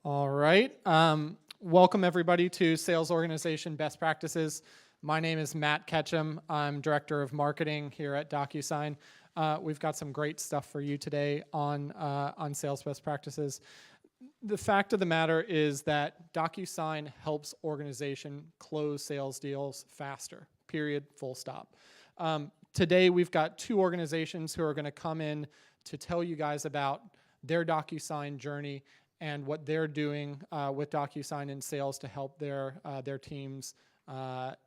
All right. Welcome everybody to Sales Organization Best Practices. My name is Matt Ketchum. I'm Director of Marketing here at DocuSign. We've got some great stuff for you today on sales best practices. The fact of the matter is that DocuSign helps organization close sales deals faster, period, full stop. Today we've got two organizations who are going to come in to tell you guys about their DocuSign journey and what they're doing with DocuSign in sales to help their teams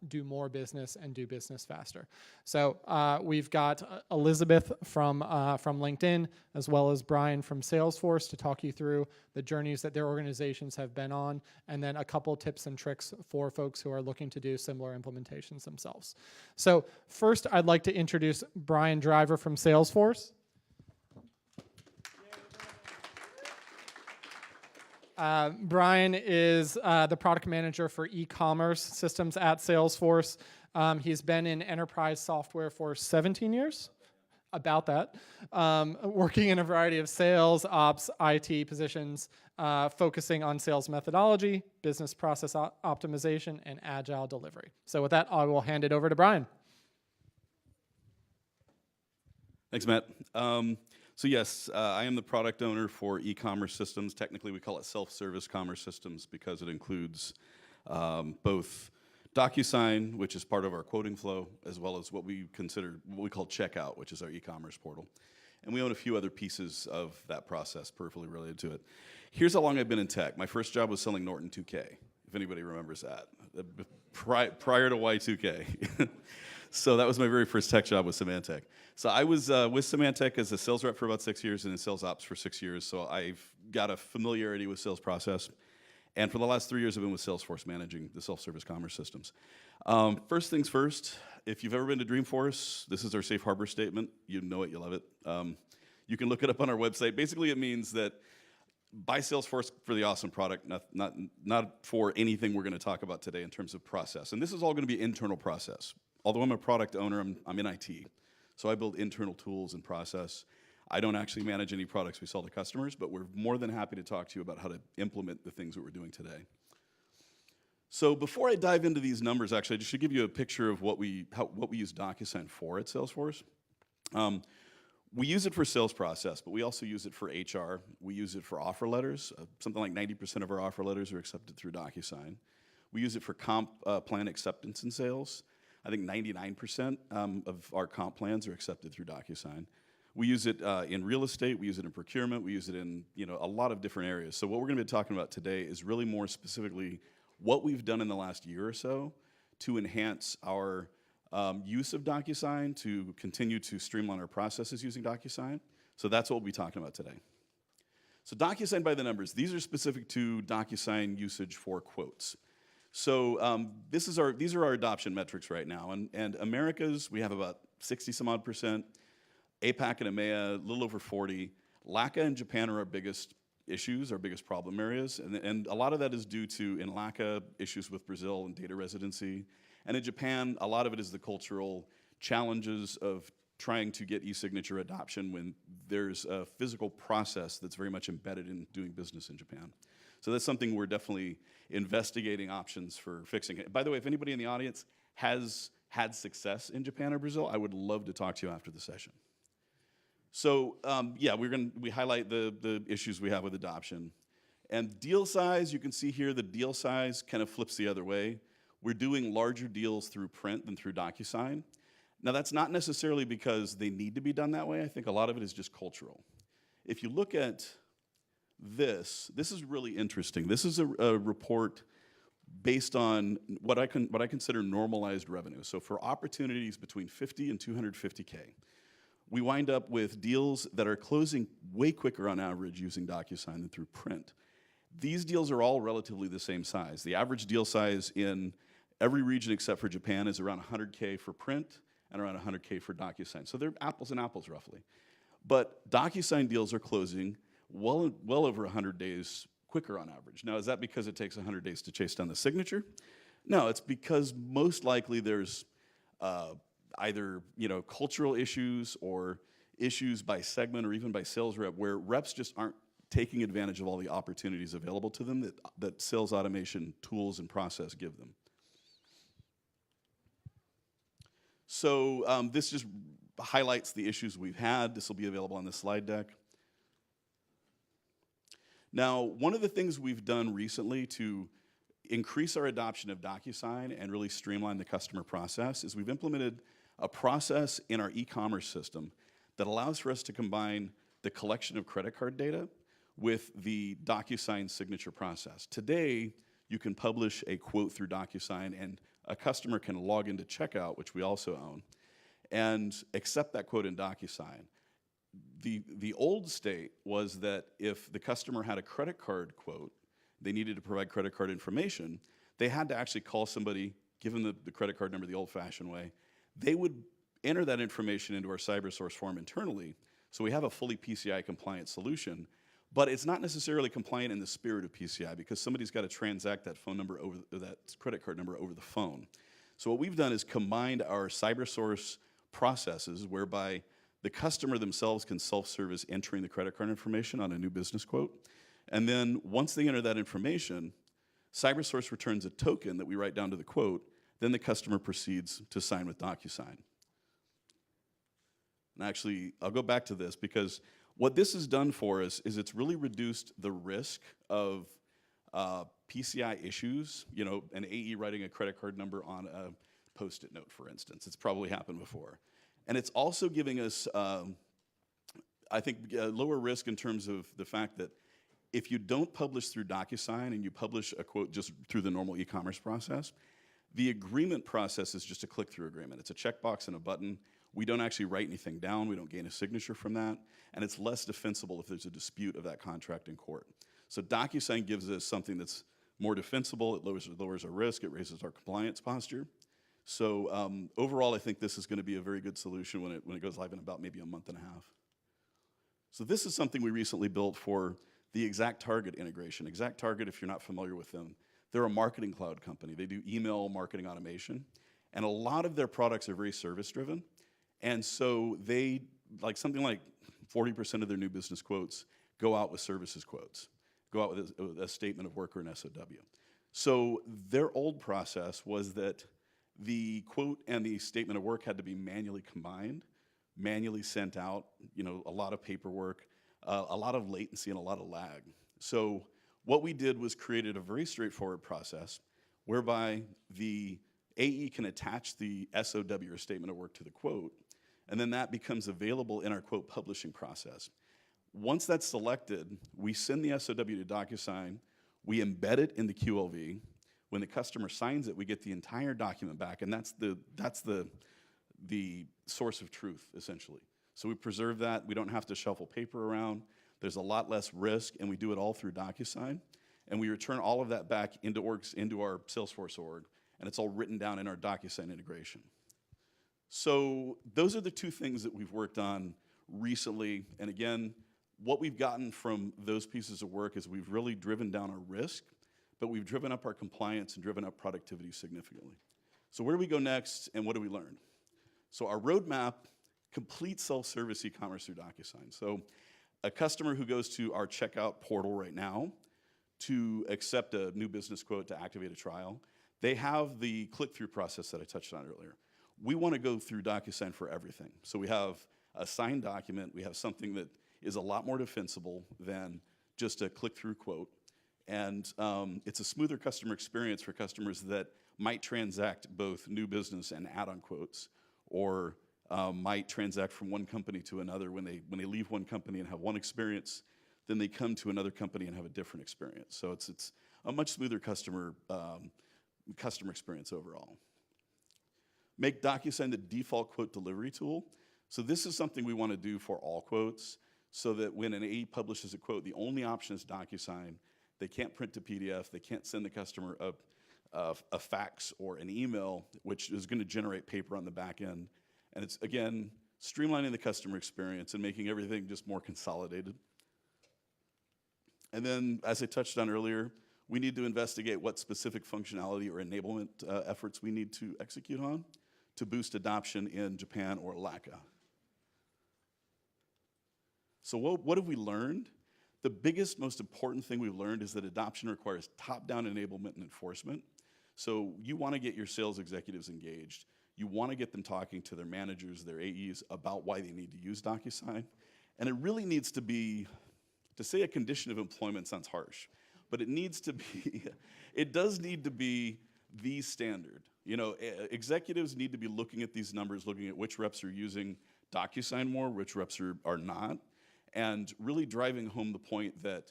do more business and do business faster. So we've got Elizabeth from LinkedIn, as well as Brian from Salesforce to talk you through the journeys that their organizations have been on, and then a couple tips and tricks for folks who are looking to do similar implementations themselves. So first, I'd like to introduce Brian Driver from Salesforce. Brian is the product manager for e-commerce systems at Salesforce. He's been in enterprise software for 17 years, about that, working in a variety of sales, ops, IT positions, focusing on sales methodology, business process optimization, and agile delivery. So with that, I will hand it over to Brian. Thanks, Matt. So yes, I am the product owner for e-commerce systems. Technically, we call it self-service commerce systems because it includes both DocuSign, which is part of our quoting flow, as well as what we call checkout, which is our e-commerce portal. And we own a few other pieces of that process peripherally related to it. Here's how long I've been in tech. My first job was selling Norton 2K, if anybody remembers that, prior to Y2K. So that was my very first tech job with Symantec. So I was with Symantec as a sales rep for about 6 years and in sales ops for 6 years. So I've got a familiarity with sales process. And for the last 3 years, I've been with Salesforce managing the self-service commerce systems. First things first, if you've ever been to Dreamforce, this is our safe harbor statement. You know it, you love it. You can look it up on our website. Basically, it means that buy Salesforce for the awesome product, not for anything we're going to talk about today in terms of process. And this is all going to be internal process. Although I'm a product owner, I'm in IT. So I build internal tools and process. I don't actually manage any products we sell to customers, but we're more than happy to talk to you about how to implement the things that we're doing today. So before I dive into these numbers, actually, I just should give you a picture of what we use DocuSign for at Salesforce. We use it for sales process, but we also use it for HR. We use it for offer letters. Something like 90% of our offer letters are accepted through DocuSign. We use it for comp plan acceptance in sales. I think 99% of our comp plans are accepted through DocuSign. We use it in real estate, we use it in procurement, we use it in a lot of different areas. So what we're going to be talking about today is really more specifically what we've done in the last year or so to enhance our use of DocuSign, to continue to streamline our processes using DocuSign. So that's what we'll be talking about today. So DocuSign by the numbers. These are specific to DocuSign usage for quotes. So these are our adoption metrics right now. And Americas, we have about 60 some odd percent. APAC and EMEA, a little over 40. LACA and Japan are our biggest issues, our biggest problem areas. And a lot of that is due to, in LACA, issues with Brazil and data residency. And in Japan, a lot of it is the cultural challenges of trying to get e-signature adoption when there's a physical process that's very much embedded in doing business in Japan. So that's something we're definitely investigating options for fixing it. By the way, if anybody in the audience has had success in Japan or Brazil, I would love to talk to you after the session. So yeah, we highlight the issues we have with adoption. And deal size, you can see here the deal size kind of flips the other way. We're doing larger deals through print than through DocuSign. Now that's not necessarily because they need to be done that way. I think a lot of it is just cultural. If you look at this is really interesting. This is a report based on what I consider normalized revenue. So for opportunities between 50 and 250K, we wind up with deals that are closing way quicker on average using DocuSign than through print. These deals are all relatively the same size. The average deal size in every region except for Japan is around 100K for print and around 100K for DocuSign. So they're apples and apples roughly. But DocuSign deals are closing well over 100 days quicker on average. Now, is that because it takes 100 days to chase down the signature? No, it's because most likely there's either cultural issues or issues by segment or even by sales rep where reps just aren't taking advantage of all the opportunities available to them that sales automation tools and process give them. So this just highlights the issues we've had. This will be available on the slide deck. Now, one of the things we've done recently to increase our adoption of DocuSign and really streamline the customer process is we've implemented a process in our e-commerce system that allows for us to combine the collection of credit card data with the DocuSign signature process. Today, you can publish a quote through DocuSign, and a customer can log into checkout, which we also own, and accept that quote in DocuSign. The old state was that if the customer had a credit card quote, they needed to provide credit card information, they had to actually call somebody, give them the credit card number the old-fashioned way. They would enter that information into our CyberSource form internally, so we have a fully PCI compliant solution, but it's not necessarily compliant in the spirit of PCI because somebody's got to transact that phone number over that credit card number over the phone. So what we've done is combined our CyberSource processes whereby the customer themselves can self-service entering the credit card information on a new business quote. And then once they enter that information, CyberSource returns a token that we write down to the quote, then the customer proceeds to sign with DocuSign. And actually, I'll go back to this because what this has done for us is it's really reduced the risk of PCI issues, you know, an AE writing a credit card number on a Post-it note, for instance. It's probably happened before. And it's also giving us, I think, lower risk in terms of the fact that if you don't publish through DocuSign and you publish a quote just through the normal e-commerce process, the agreement process is just a click-through agreement. It's a checkbox and a button. We don't actually write anything down. We don't gain a signature from that. And it's less defensible if there's a dispute of that contract in court. So DocuSign gives us something that's more defensible. It lowers our risk. It raises our compliance posture. So overall, I think this is going to be a very good solution when it goes live in about maybe a month and a half. So this is something we recently built for the ExactTarget integration. ExactTarget, if you're not familiar with them, they're a marketing cloud company. They do email marketing automation. And a lot of their products are very service-driven. And so they, like something like 40% of their new business quotes go out with services quotes, go out with a statement of work or an SOW. So their old process was that the quote and the statement of work had to be manually combined, manually sent out, you know, a lot of paperwork, a lot of latency and a lot of lag. So what we did was created a very straightforward process whereby the AE can attach the SOW or statement of work to the quote, and then that becomes available in our quote publishing process. Once that's selected, we send the SOW to DocuSign, we embed it in the QLV. When the customer signs it, we get the entire document back, and that's the source of truth, essentially. So we preserve that. We don't have to shuffle paper around. There's a lot less risk, and we do it all through DocuSign. And we return all of that back into our Salesforce org, and it's all written down in our DocuSign integration. So those are the two things that we've worked on recently. And again, what we've gotten from those pieces of work is we've really driven down our risk, but we've driven up our compliance and driven up productivity significantly. So where do we go next, and what do we learn? So our roadmap, complete self-service e-commerce through DocuSign. So a customer who goes to our checkout portal right now to accept a new business quote to activate a trial, they have the click-through process that I touched on earlier. We want to go through DocuSign for everything. So we have a signed document. We have something that is a lot more defensible than just a click-through quote. And it's a smoother customer experience for customers that might transact both new business and add-on quotes, or might transact from one company to another. When they leave one company and have one experience, then they come to another company and have a different experience. So it's a much smoother customer experience overall. Make DocuSign the default quote delivery tool. So this is something we want to do for all quotes, so that when an AE publishes a quote, the only option is DocuSign. They can't print to PDF. They can't send the customer a fax or an email, which is going to generate paper on the back end. And it's, again, streamlining the customer experience and making everything just more consolidated. And then, as I touched on earlier, we need to investigate what specific functionality or enablement efforts we need to execute on to boost adoption in Japan or LACA. So what have we learned? The biggest, most important thing we've learned is that adoption requires top-down enablement and enforcement. So you want to get your sales executives engaged. You want to get them talking to their managers, their AEs, about why they need to use DocuSign. And it really needs to be, to say a condition of employment sounds harsh, but it needs to be, it does need to be the standard. You know, executives need to be looking at these numbers, looking at which reps are using DocuSign more, which reps are not, and really driving home the point that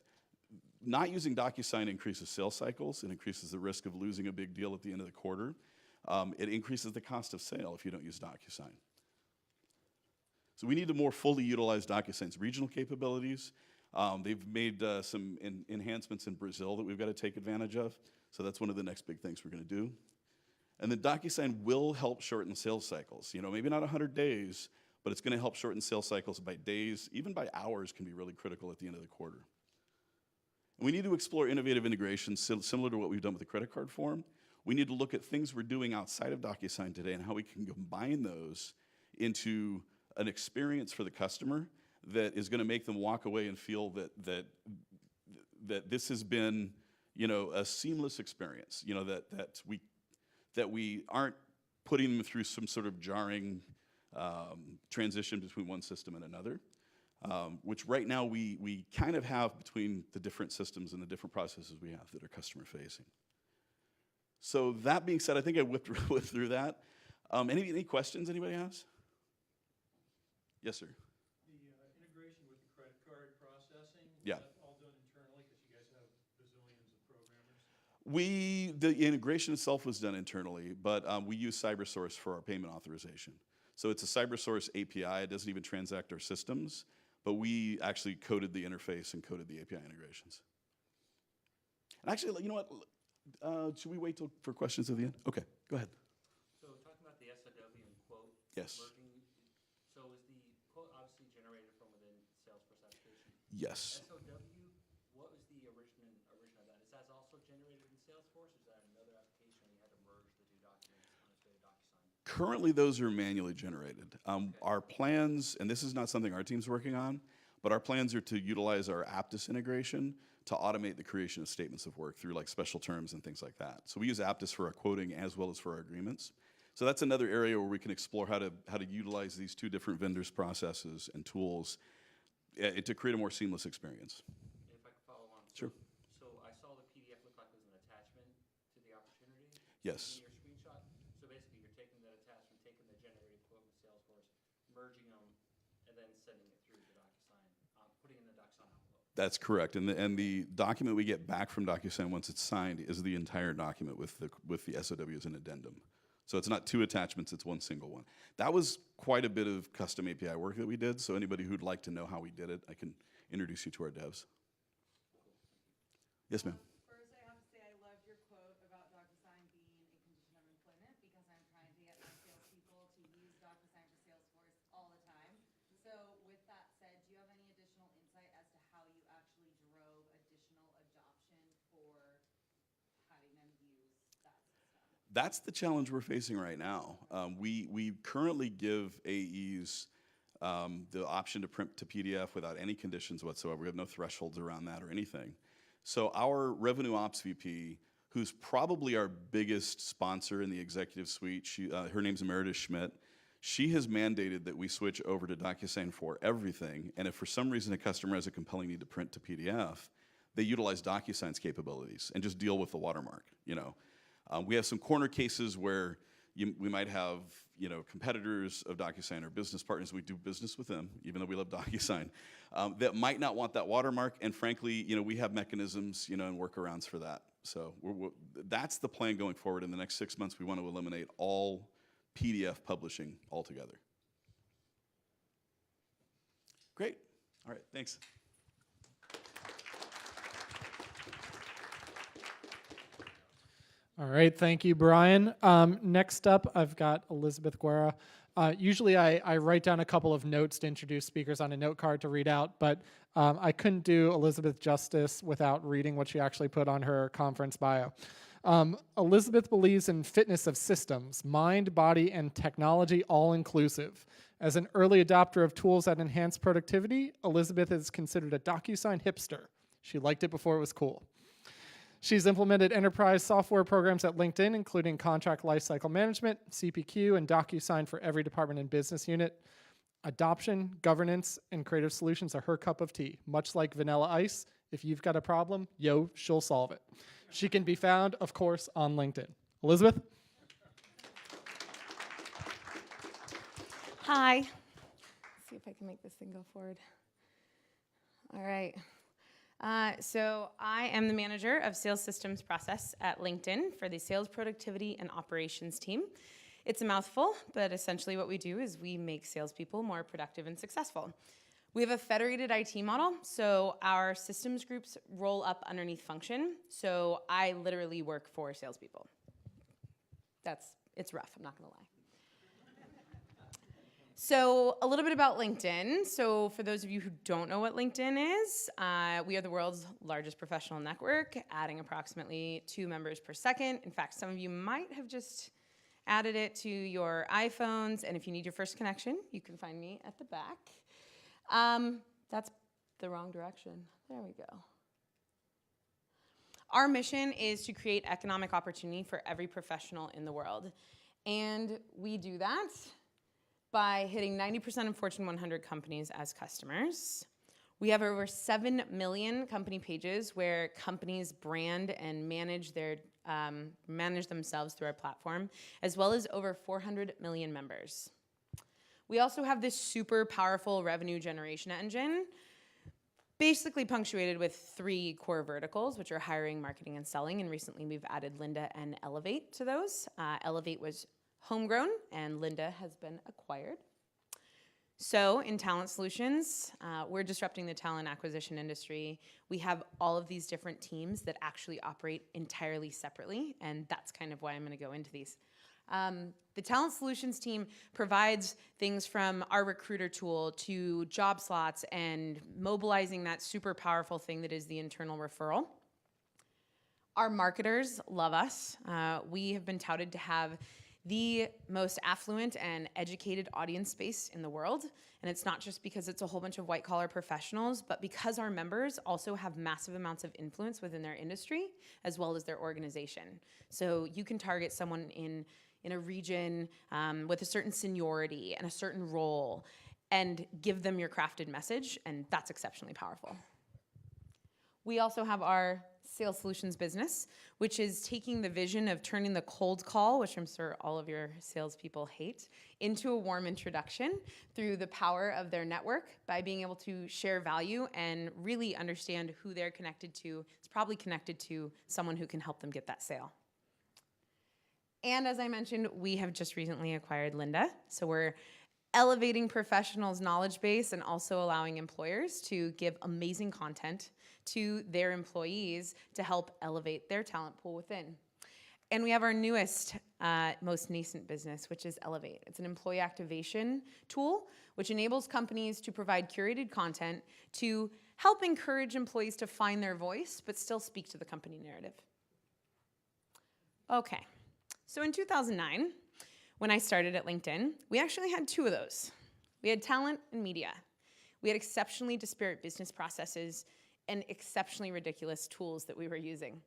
not using DocuSign increases sales cycles. It increases the risk of losing a big deal at the end of the quarter. It increases the cost of sale if you don't use DocuSign. So we need to more fully utilize DocuSign's regional capabilities. They've made some enhancements in Brazil that we've got to take advantage of. So that's one of the next big things we're going to do. And then DocuSign will help shorten sales cycles. You know, maybe not 100 days, but it's going to help shorten sales cycles by days, even by hours can be really critical at the end of the quarter. And we need to explore innovative integrations similar to what we've done with the credit card form. We need to look at things we're doing outside of DocuSign today and how we can combine those into an experience for the customer that is going to make them walk away and feel that this has been, you know, a seamless experience. You know, that we aren't putting them through some sort of jarring transition between one system and another, which right now we kind of have between the different systems and the different processes we have that are customer facing. So that being said, I think I whipped through that. Any questions anybody has? Yes, sir. The integration with the credit card processing, Yeah. is that all done internally because you guys have bazillions of programmers? The integration itself was done internally, but we use CyberSource for our payment authorization. So it's a CyberSource API. It doesn't even transact our systems, but we actually coded the interface and coded the API integrations. And actually, you know what? Should we wait for questions at the end? Okay, go ahead. So talking about the SOW and quote Yes. merging, so is the quote obviously generated from within Salesforce application? Yes. SOW, what was the origin of that? Is that also generated in Salesforce, or is that another application you had to merge the two documents on its way to DocuSign? Currently, those are manually generated. Our plans, and this is not something our team's working on, but our plans are to utilize our Aptus integration to automate the creation of statements of work through like special terms and things like that. So we use Aptus for our quoting as well as for our agreements. So that's another area where we can explore how to utilize these two different vendors' processes and tools to create a more seamless experience. If I could follow on. Sure. So I saw the PDF look like it was an attachment to the opportunity. Yes. In your screenshot. So basically, you're taking that attachment, taking the generated quote with Salesforce, merging them, and then sending it through to DocuSign, putting in the DocuSign envelope. That's correct. And the document we get back from DocuSign once it's signed is the entire document with the SOW as an addendum. So it's not two attachments, it's one single one. That was quite a bit of custom API work that we did, so anybody who'd like to know how we did it, I can introduce you to our devs. Yes, ma'am. First, I have to say I loved your quote about DocuSign being a condition of employment because I'm trying to get my salespeople to use DocuSign for Salesforce all the time. So with that said, do you have any additional insight as to how you actually drove additional adoption for having them use that system? That's the challenge we're facing right now. We currently give AEs the option to print to PDF without any conditions whatsoever. We have no thresholds around that or anything. So our revenue ops VP, who's probably our biggest sponsor in the executive suite, her name's Meredith Schmidt. She has mandated that we switch over to DocuSign for everything. And if for some reason a customer has a compelling need to print to PDF, they utilize DocuSign's capabilities and just deal with the watermark. You know, we have some corner cases where we might have, you know, competitors of DocuSign or business partners. We do business with them, even though we love DocuSign, that might not want that watermark. And frankly, you know, we have mechanisms, you know, and workarounds for that. So that's the plan going forward. In the next 6 months, we want to eliminate all PDF publishing altogether. Great. All right. Thanks. All right, thank you, Brian. Next up, I've got Elizabeth Guerra. Usually I write down a couple of notes to introduce speakers on a note card to read out, but I couldn't do Elizabeth justice without reading what she actually put on her conference bio. Elizabeth believes in fitness of systems, mind, body, and technology all inclusive. As an early adopter of tools that enhance productivity, Elizabeth is considered a DocuSign hipster. She liked it before it was cool. She's implemented enterprise software programs at LinkedIn, including contract lifecycle management, CPQ, and DocuSign for every department and business unit. Adoption, governance, and creative solutions are her cup of tea. Much like vanilla ice, if you've got a problem, she'll solve it. She can be found, of course, on LinkedIn. Elizabeth? Hi. Let's see if I can make this thing go forward. All right. So I am the manager of sales systems process at LinkedIn for the sales productivity and operations team. It's a mouthful, but essentially what we do is we make salespeople more productive and successful. We have a federated IT model, so our systems groups roll up underneath function. So I literally work for salespeople. It's rough, I'm not gonna lie. So a little bit about LinkedIn. So for those of you who don't know what LinkedIn is, we are the world's largest professional network, adding approximately 2 members per second. In fact, some of you might have just added it to your iPhones, and if you need your first connection, you can find me at the back. That's the wrong direction. There we go. Our mission is to create economic opportunity for every professional in the world, and we do that by hitting 90% of Fortune 100 companies as customers. We have over 7 million company pages where companies brand and manage themselves through our platform, as well as over 400 million members. We also have this super powerful revenue generation engine, basically punctuated with 3 core verticals, which are hiring, marketing, and selling, and recently we've added Linda and Elevate to those. Elevate was homegrown, and Linda has been acquired. So in talent solutions, we're disrupting the talent acquisition industry. We have all of these different teams that actually operate entirely separately, and that's kind of why I'm gonna go into these. The talent solutions team provides things from our recruiter tool to job slots and mobilizing that super powerful thing that is the internal referral. Our marketers love us. We have been touted to have the most affluent and educated audience base in the world. And it's not just because it's a whole bunch of white-collar professionals, but because our members also have massive amounts of influence within their industry, as well as their organization. So you can target someone in a region with a certain seniority and a certain role and give them your crafted message, and that's exceptionally powerful. We also have our sales solutions business, which is taking the vision of turning the cold call, which I'm sure all of your salespeople hate, into a warm introduction through the power of their network by being able to share value and really understand who they're connected to. It's probably connected to someone who can help them get that sale. And as I mentioned, we have just recently acquired Linda, so we're elevating professionals' knowledge base and also allowing employers to give amazing content to their employees to help elevate their talent pool within. And we have our newest, most nascent business, which is Elevate. It's an employee activation tool, which enables companies to provide curated content to help encourage employees to find their voice, but still speak to the company narrative. Okay, so in 2009, when I started at LinkedIn, we actually had 2 of those. We had talent and media. We had exceptionally disparate business processes and exceptionally ridiculous tools that we were using.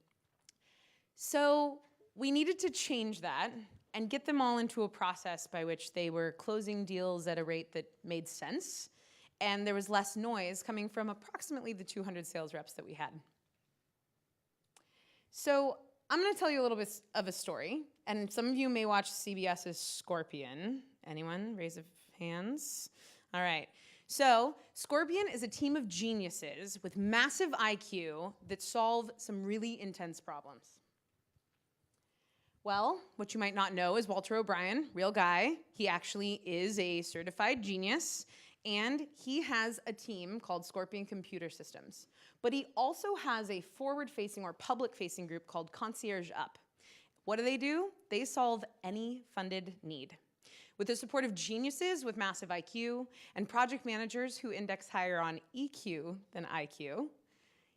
So we needed to change that and get them all into a process by which they were closing deals at a rate that made sense, and there was less noise coming from approximately the 200 sales reps that we had. So I'm gonna tell you a little bit of a story, and some of you may watch CBS's Scorpion. Anyone? Raise of hands. All right. So Scorpion is a team of geniuses with massive IQ that solve some really intense problems. Well, what you might not know is Walter O'Brien, real guy. He actually is a certified genius, and he has a team called Scorpion Computer Systems. But he also has a forward-facing or public-facing group called Concierge Up. What do? They solve any funded need. With the support of geniuses with massive IQ and project managers who index higher on EQ than IQ,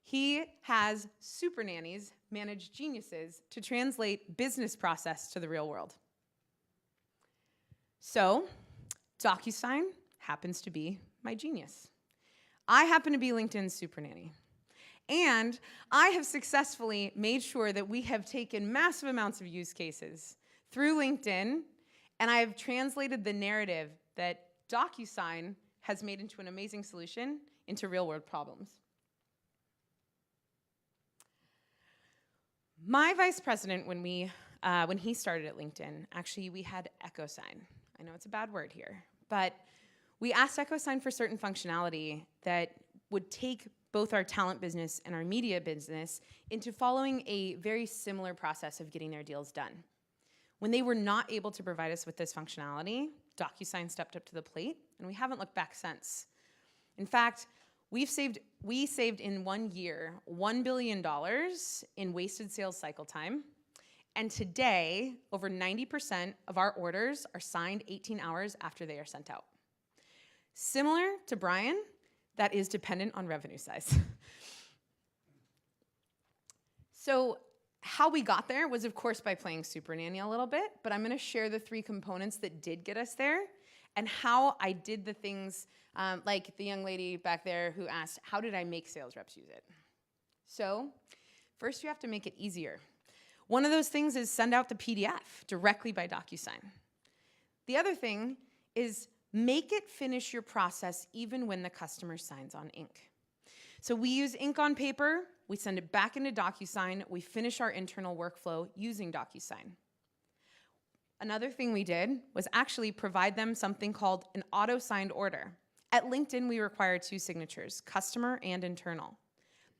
He has super nannies manage geniuses to translate business process to the real world. So, DocuSign happens to be my genius. I happen to be LinkedIn's super nanny. And I have successfully made sure that we have taken massive amounts of use cases through LinkedIn, and I have translated the narrative that DocuSign has made into an amazing solution into real-world problems. My vice president, when he started at LinkedIn, actually we had EchoSign. I know it's a bad word here, but we asked EchoSign for certain functionality that would take both our talent business and our media business into following a very similar process of getting their deals done. When they were not able to provide us with this functionality, DocuSign stepped up to the plate, and we haven't looked back since. In fact, we saved in 1 year $1 billion in wasted sales cycle time, and today, over 90% of our orders are signed 18 hours after they are sent out. Similar to Brian, that is dependent on revenue size. So how we got there was, of course, by playing Super Nanny a little bit, but I'm going to share the 3 components that did get us there and how I did the things like the young lady back there who asked, how did I make sales reps use it? So first, you have to make it easier. One of those things is send out the PDF directly by DocuSign. The other thing is make it finish your process even when the customer signs on ink. So we use ink on paper, we send it back into DocuSign, we finish our internal workflow using DocuSign. Another thing we did was actually provide them something called an auto-signed order. At LinkedIn, we require 2 signatures, customer and internal.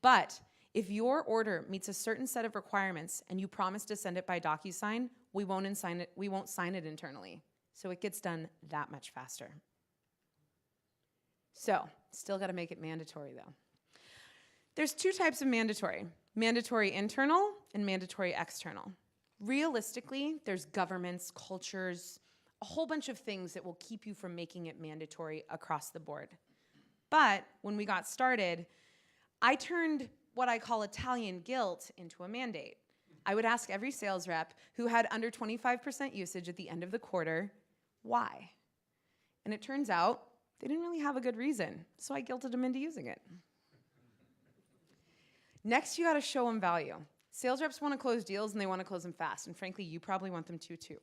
But if your order meets a certain set of requirements and you promise to send it by DocuSign, we won't sign it internally. So it gets done that much faster. So, still got to make it mandatory though. There's 2 types of mandatory internal and mandatory external. Realistically, there's governments, cultures, a whole bunch of things that will keep you from making it mandatory across the board. But when we got started, I turned what I call Italian guilt into a mandate. I would ask every sales rep who had under 25% usage at the end of the quarter, why? And it turns out they didn't really have a good reason, so I guilted them into using it. Next, you gotta show them value. Sales reps wanna close deals and they wanna close them fast, and frankly, you probably want them to too.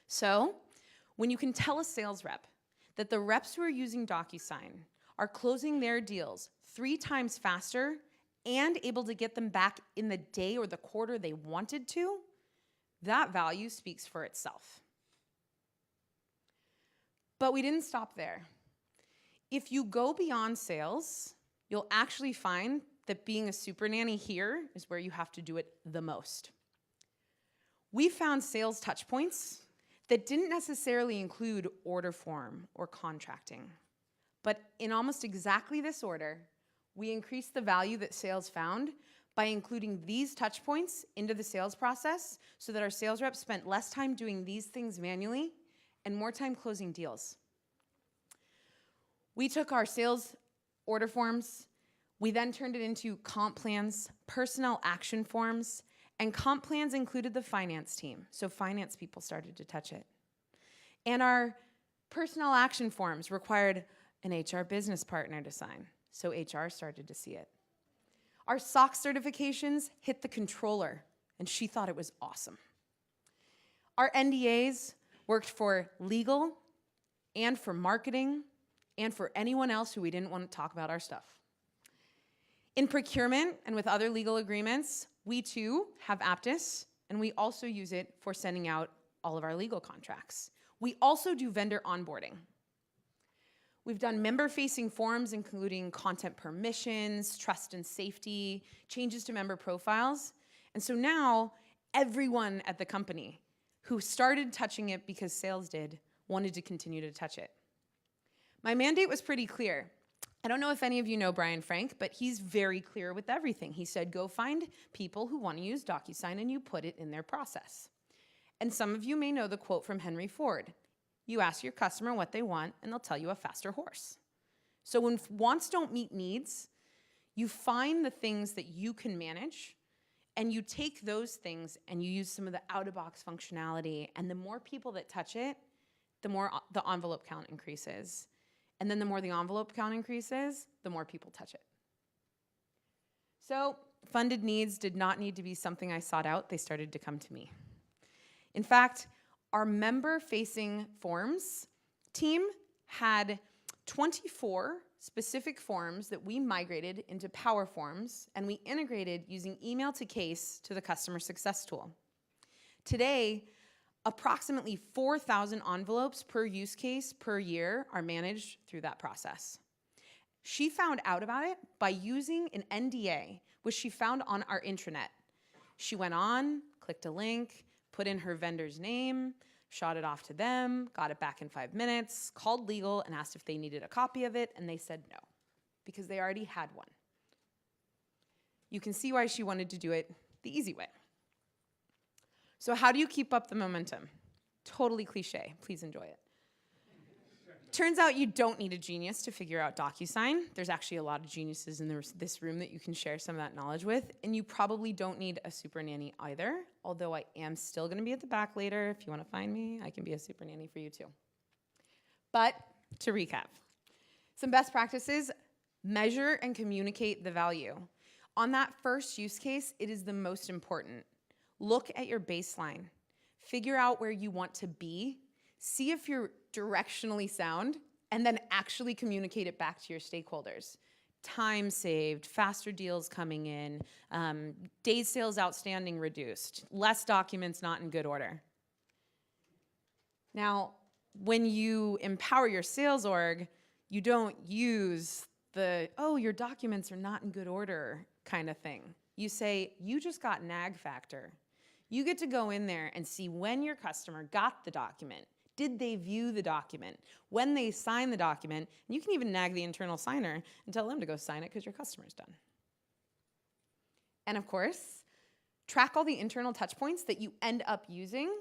So, when you can tell a sales rep that the reps who are using DocuSign are closing their deals 3 times faster and able to get them back in the day or the quarter they wanted to, that value speaks for itself. But we didn't stop there. If you go beyond sales, you'll actually find that being a super nanny here is where you have to do it the most. We found sales touch points that didn't necessarily include order form or contracting. But in almost exactly this order, we increased the value that sales found by including these touch points into the sales process so that our sales reps spent less time doing these things manually and more time closing deals. We took our sales order forms, we then turned it into comp plans, personnel action forms, and comp plans included the finance team, so finance people started to touch it. And our personnel action forms required an HR business partner to sign, so HR started to see it. Our SOX certifications hit the controller, and she thought it was awesome. Our NDAs worked for legal and for marketing and for anyone else who we didn't want to talk about our stuff. In procurement and with other legal agreements, we too have Apttus, and we also use it for sending out all of our legal contracts. We also do vendor onboarding. We've done member-facing forms, including content permissions, trust and safety, changes to member profiles. And so now, everyone at the company who started touching it because sales did wanted to continue to touch it. My mandate was pretty clear. I don't know if any of you know Brian Frank, but he's very clear with everything. He said, go find people who want to use DocuSign and you put it in their process. And some of you may know the quote from Henry Ford. You ask your customer what they want and they'll tell you a faster horse. So when wants don't meet needs, You find the things that you can manage, and you take those things and you use some of the out-of-box functionality, and the more people that touch it, the more the envelope count increases. And then the more the envelope count increases, the more people touch it. So funded needs did not need to be something I sought out. They started to come to me. In fact, our member-facing forms team had 24 specific forms that we migrated into Power Forms, and we integrated using email to case to the customer success tool. Today, approximately 4,000 envelopes per use case per year are managed through that process. She found out about it by using an NDA, which she found on our intranet. She went on, clicked a link, put in her vendor's name, shot it off to them, got it back in 5 minutes, called legal and asked if they needed a copy of it, and they said no, because they already had one. You can see why she wanted to do it the easy way. So how do you keep up the momentum? Totally cliche, please enjoy it. Turns out you don't need a genius to figure out DocuSign. There's actually a lot of geniuses in this room that you can share some of that knowledge with, and you probably don't need a super nanny either, although I am still gonna be at the back later. If you wanna find me, I can be a super nanny for you too. But to recap, some best practices: measure and communicate the value. On that first use case, it is the most important. Look at your baseline. Figure out where you want to be. See if you're directionally sound, and then actually communicate it back to your stakeholders. Time saved, faster deals coming in, days sales outstanding reduced, less documents not in good order. Now, when you empower your sales org, you don't use the, oh, your documents are not in good order kind of thing. You say, you just got nag factor. You get to go in there and see when your customer got the document. Did they view the document? When they sign the document, and you can even nag the internal signer and tell them to go sign it because your customer's done. And of course, track all the internal touch points that you end up using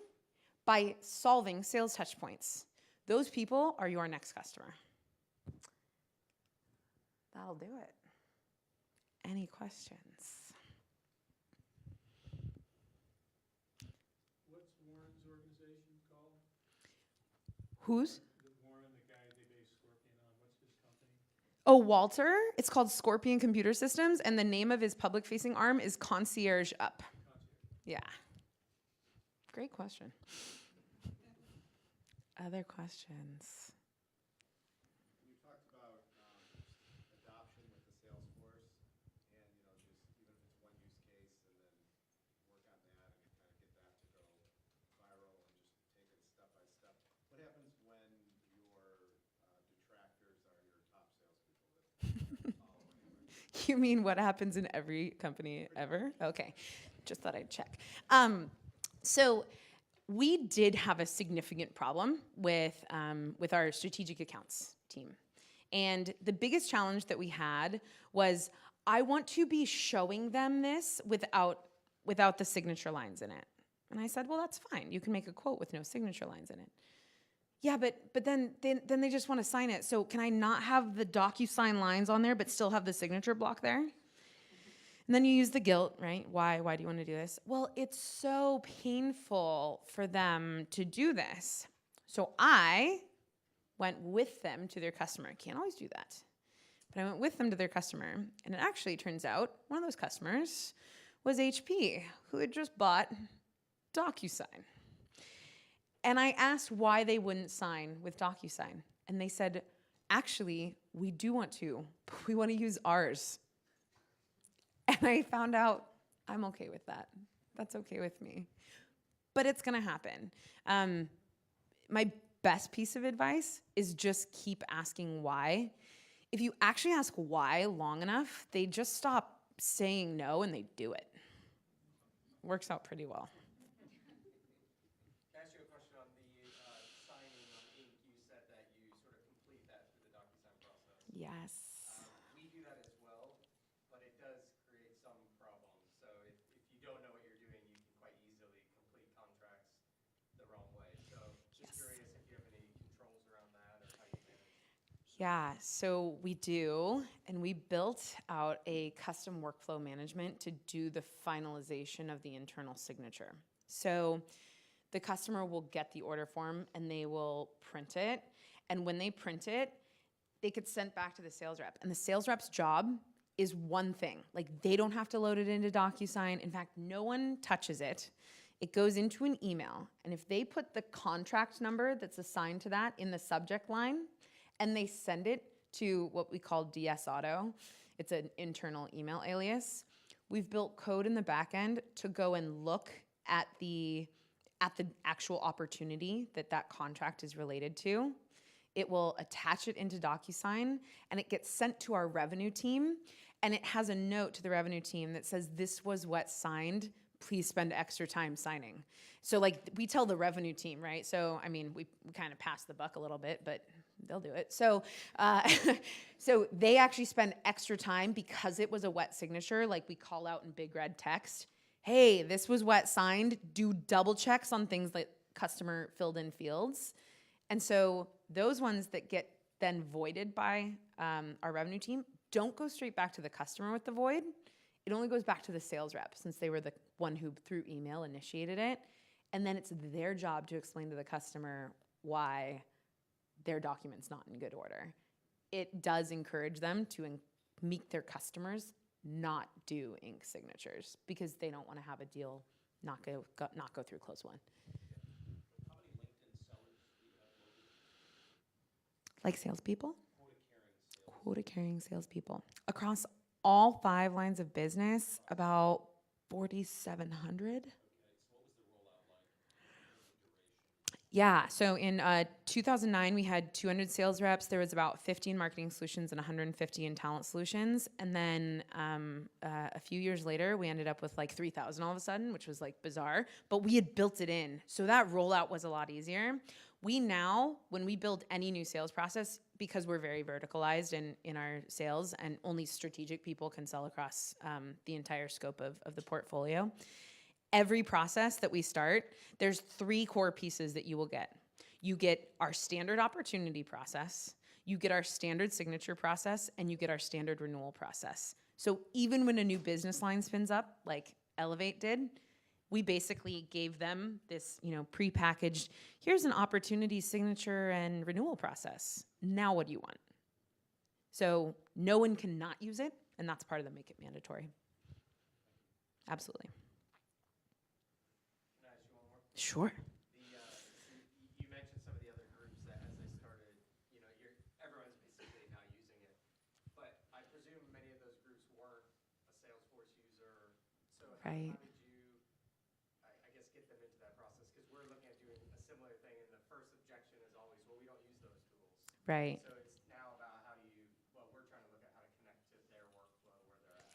by solving sales touch points. Those people are your next customer. That'll do it. Any questions? What's Warren's organization called? Whose? Warren, the guy they base Scorpion on, what's his company? Oh, Walter. It's called Scorpion Computer Systems, and the name of his public-facing arm is Concierge Up. Yeah. Great question. Other questions? You talked about adoption with the Salesforce, and just even if it's one use case, and then work on that and kind of get that to go viral and just take it step by step. What happens when your detractors are your top salespeople that follow anyway? You mean what happens in every company ever? Okay, just thought I'd check. So we did have a significant problem with our strategic accounts team. And the biggest challenge that we had was, I want to be showing them this without the signature lines in it. And I said, well, that's fine. You can make a quote with no signature lines in it. Yeah, but then they just want to sign it. So can I not have the DocuSign lines on there but still have the signature block there? And then you use the guilt, right? Why do you want to do this? Well, it's so painful for them to do this. So I went with them to their customer. Can't always do that. But I went with them to their customer. And it actually turns out one of those customers was HP, who had just bought DocuSign. And I asked why they wouldn't sign with DocuSign. And they said, actually, we do want to, but we want to use ours. And I found out I'm okay with that. That's okay with me. But it's gonna happen. My best piece of advice is just keep asking why. If you actually ask why long enough, they just stop saying no and they do it. Works out pretty well. Can I ask you a question on the signing on ink? You said that you sort of complete that through the DocuSign process. Yes. We do that as well, but it does create some problems. So if you don't know what you're doing, you can quite easily complete contracts the wrong way. So just Yes. curious if you have any controls around that or how you manage. Yeah, so we do, and we built out a custom workflow management to do the finalization of the internal signature. So the customer will get the order form and they will print it. And when they print it, they get sent back to the sales rep. And the sales rep's job is one thing. Like, they don't have to load it into DocuSign. In fact, no one touches it. It goes into an email. And if they put the contract number that's assigned to that in the subject line, and they send it to what we call DS Auto, it's an internal email alias, we've built code in the back end to go and look at the actual opportunity that contract is related to. It will attach it into DocuSign, and it gets sent to our revenue team, and it has a note to the revenue team that says, this was what's signed, please spend extra time signing. So like, we tell the revenue team, right? So, I mean, we kind of pass the buck a little bit, but they'll do it. So, so they actually spend extra time because it was a wet signature. Like, we call out in big red text, hey, this was wet signed, do double checks on things like customer filled in fields. And so those ones that get then voided by our revenue team don't go straight back to the customer with the void. It only goes back to the sales rep, since they were the one who through email initiated it. And then it's their job to explain to the customer why their document's not in good order. It does encourage them to meet their customers not do ink signatures, because they don't want to have a deal not go through close one. How many LinkedIn sellers do you have locally? Like salespeople? Quota-carrying sales. Quota-carrying salespeople. Across all 5 lines of business, about 4,700. Yeah, so in 2009, we had 200 sales reps. There was about 50 in marketing solutions and 150 in talent solutions. And then a few years later, we ended up with like 3,000 all of a sudden, which was like bizarre. But we had built it in, so that rollout was a lot easier. We now, when we build any new sales process, because we're very verticalized in our sales and only strategic people can sell across the entire scope of the portfolio, every process that we start, there's 3 core pieces that you will get. You get our standard opportunity process, you get our standard signature process, and you get our standard renewal process. So even when a new business line spins up, like Elevate did, we basically gave them this, prepackaged, here's an opportunity signature and renewal process. Now what do you want? So no one can not use it, and that's part of the make it mandatory. Absolutely. Can I ask you one more? Sure. You mentioned some of the other groups that as they started, everyone's basically now using it. But I presume many of those groups weren't a Salesforce user. So Right. how did you, I guess, get them into that process? Because we're looking at doing a similar thing, and the first objection is always, well, we don't use those tools. Right. So it's now about we're trying to look at how to connect to their workflow where they're at.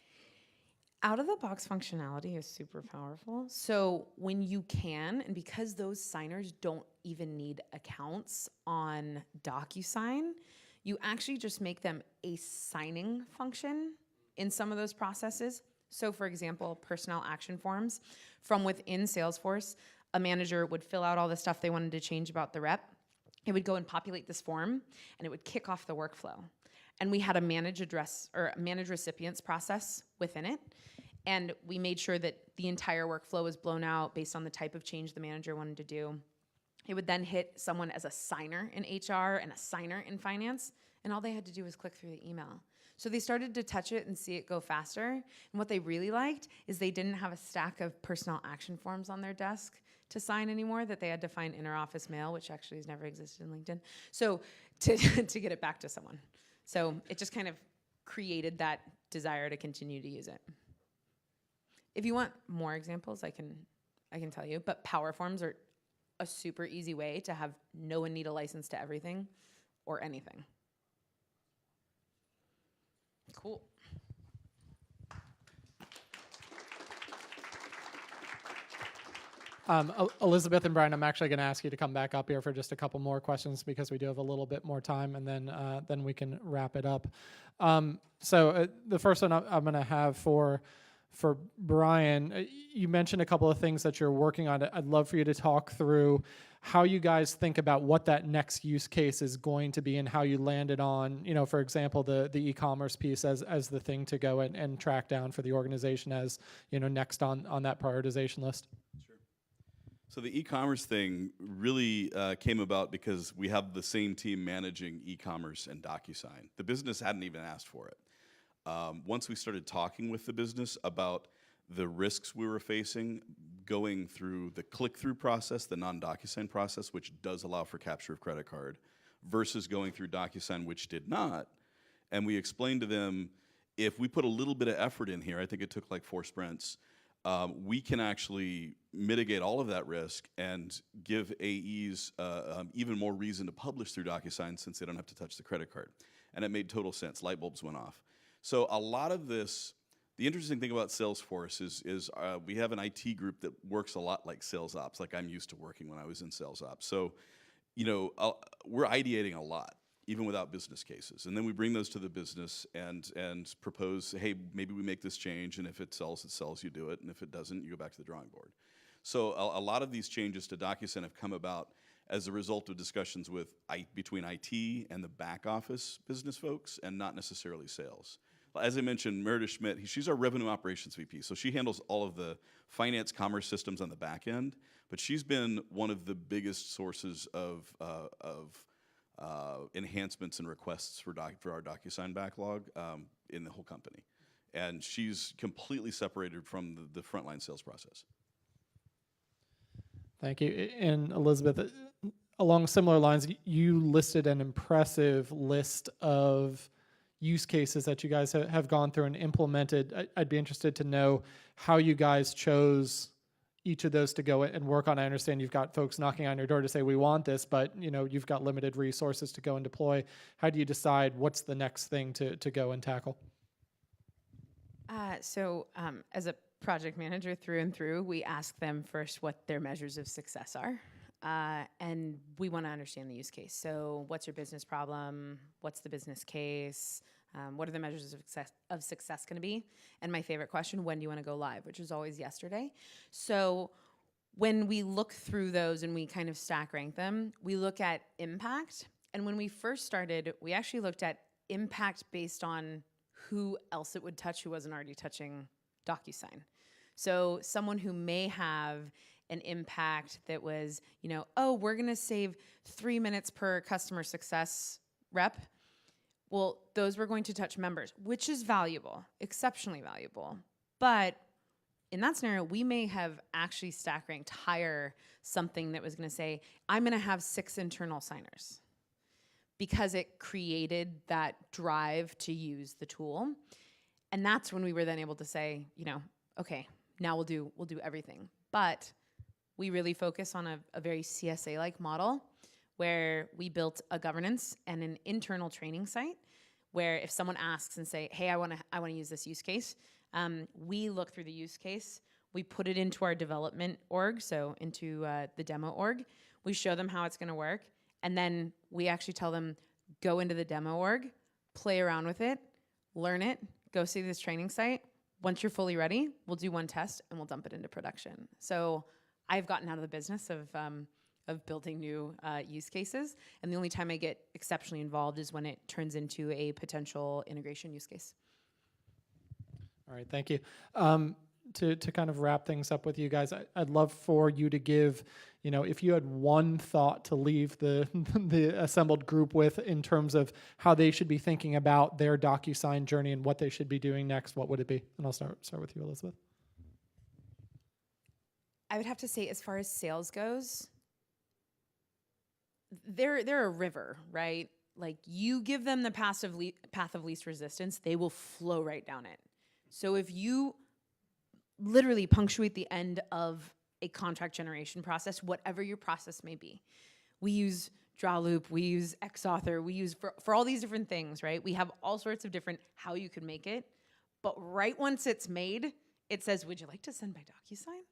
Out-of-the-box functionality is super powerful. So when you can, and because those signers don't even need accounts on DocuSign, you actually just make them a signing function in some of those processes. So for example, personnel action forms. From within Salesforce, a manager would fill out all the stuff they wanted to change about the rep. It would go and populate this form, and it would kick off the workflow. And we had a manage address or manage recipients process within it. And we made sure that the entire workflow was blown out based on the type of change the manager wanted to do. It would then hit someone as a signer in HR and a signer in finance, and all they had to do was click through the email. So they started to touch it and see it go faster. And what they really liked is they didn't have a stack of personnel action forms on their desk to sign anymore that they had to find inter-office mail, which actually has never existed in LinkedIn, so to get it back to someone. So it just kind of created that desire to continue to use it. If you want more examples, I can tell you, but power forms are a super easy way to have no one need a license to everything or anything. Cool. Elizabeth and Brian, I'm actually going to ask you to come back up here for just a couple more questions because we do have a little bit more time, and then we can wrap it up. So the first one I'm going to have for for Brian, you mentioned a couple of things that you're working on. I'd love for you to talk through how you guys think about what that next use case is going to be and how you landed on, for example, the e-commerce piece as the thing to go and track down for the organization as, next on that prioritization list. Sure. So the e-commerce thing really came about because we have the same team managing e-commerce and DocuSign. The business hadn't even asked for it. Once we started talking with the business about the risks we were facing going through the click-through process, the non-DocuSign process, which does allow for capture of credit card, versus going through DocuSign, which did not, and we explained to them, if we put a little bit of effort in here, I think it took like 4 sprints, we can actually mitigate all of that risk and give AEs even more reason to publish through DocuSign since they don't have to touch the credit card. And it made total sense. Light bulbs went off. So a lot of this, the interesting thing about Salesforce is we have an IT group that works a lot like sales ops, like I'm used to working when I was in sales ops. So, we're ideating a lot, even without business cases. And then we bring those to the business and propose, hey, maybe we make this change, and if it sells, you do it, and if it doesn't, you go back to the drawing board. So a lot of these changes to DocuSign have come about as a result of discussions between IT and the back office business folks, and not necessarily sales. As I mentioned, Meredith Schmidt, she's our revenue operations VP, so she handles all of the finance commerce systems on the back end, but she's been one of the biggest sources of enhancements and requests for our DocuSign backlog in the whole company. And she's completely separated from the frontline sales process. Thank you. And Elizabeth, along similar lines, you listed an impressive list of use cases that you guys have gone through and implemented. I'd be interested to know how you guys chose each of those to go and work on. I understand you've got folks knocking on your door to say, we want this, but you've got limited resources to go and deploy. How do you decide what's the next thing to go and tackle? As a project manager through and through, we ask them first what their measures of success are. And we want to understand the use case. So what's your business problem? What's the business case? What are the measures of success going to be? And my favorite question, when do you want to go live? Which is always yesterday. So when we look through those and we kind of stack rank them, we look at impact. And when we first started, we actually looked at impact based on who else it would touch who wasn't already touching DocuSign. So someone who may have an impact that was, we're going to save 3 minutes per customer success rep. Well, those were going to touch members, which is valuable, exceptionally valuable. But in that scenario, we may have actually stack ranked higher something that was going to say, I'm going to have 6 internal signers, because it created that drive to use the tool. And that's when we were then able to say, okay, now we'll do everything. But we really focus on a very CSA-like model where we built a governance and an internal training site where if someone asks and say, hey, I want to use this use case, we look through the use case, we put it into our development org, so into the demo org, we show them how it's going to work, and then we actually tell them, go into the demo org, play around with it, learn it, go see this training site. Once you're fully ready, we'll do 1 test and we'll dump it into production. So I've gotten out of the business of building new use cases, and the only time I get exceptionally involved is when it turns into a potential integration use case. All right, thank you. To kind of wrap things up with you guys, I'd love for you to give, if you had one thought to leave the assembled group with in terms of how they should be thinking about their DocuSign journey and what they should be doing next, what would it be? And I'll start with you, Elizabeth. I would have to say, as far as sales goes, they're a river, right? Like, you give them the path of least resistance, they will flow right down it. So if you literally punctuate the end of a contract generation process, whatever your process may be, we use DrawLoop, we use XAuthor, we use for all these different things, right? We have all sorts of different how you can make it, but right once it's made, it says, would you like to send by DocuSign?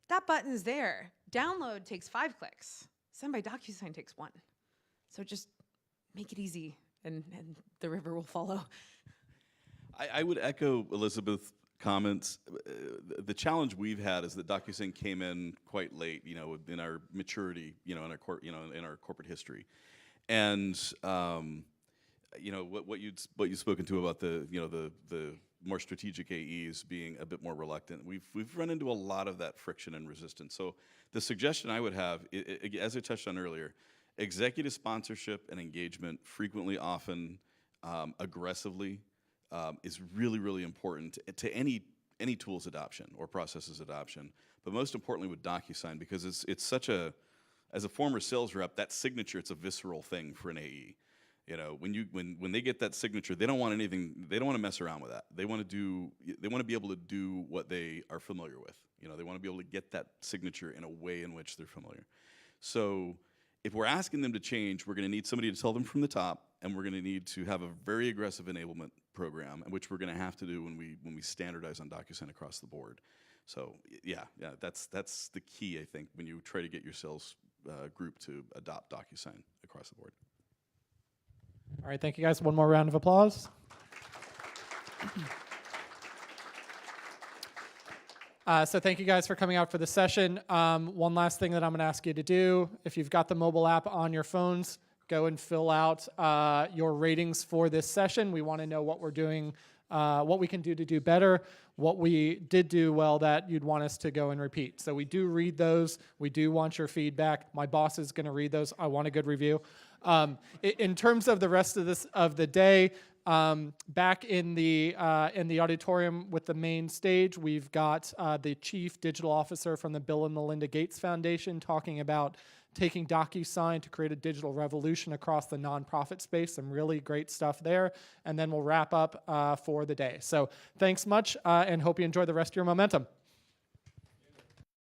That button's there. Download takes 5 clicks. Send by DocuSign takes 1. So just make it easy, and the river will follow. I would echo Elizabeth comments. The challenge we've had is that DocuSign came in quite late, you know, in our maturity, you know, in our corporate history, and you know what you've spoken to about the the more strategic AEs being a bit more reluctant. We've run into a lot of that friction and resistance. So the suggestion I would have, as I touched on earlier, executive sponsorship and engagement frequently, often, aggressively, is really, really important to any tools adoption or processes adoption, but most importantly with DocuSign, because it's such a, as a former sales rep, that signature, it's a visceral thing for an AE. You know, when they get that signature, they don't want anything, they don't want to mess around with that. They want to be able to do what they are familiar with. You know, they want to be able to get that signature in a way in which they're familiar. So if we're asking them to change, we're going to need somebody to tell them from the top, and we're going to need to have a very aggressive enablement program, which we're going to have to do when we standardize on DocuSign across the board. So yeah, that's the key, I think, when you try to get your sales group to adopt DocuSign across the board. All right, thank you guys. One more round of applause. So thank you guys for coming out for the session. One last thing that I'm going to ask you to do, if you've got the mobile app on your phones, go and fill out your ratings for this session. We want to know what we're doing, what we can do to do better, what we did do well that you'd want us to go and repeat. So we do read those. We do want your feedback. My boss is going to read those. I want a good review. In terms of the rest of the day, back in the auditorium with the main stage, we've got the Chief Digital Officer from the Bill and Melinda Gates Foundation talking about taking DocuSign to create a digital revolution across the nonprofit space. Some really great stuff there. And then we'll wrap up for the day. So thanks much, and hope you enjoy the rest of your momentum.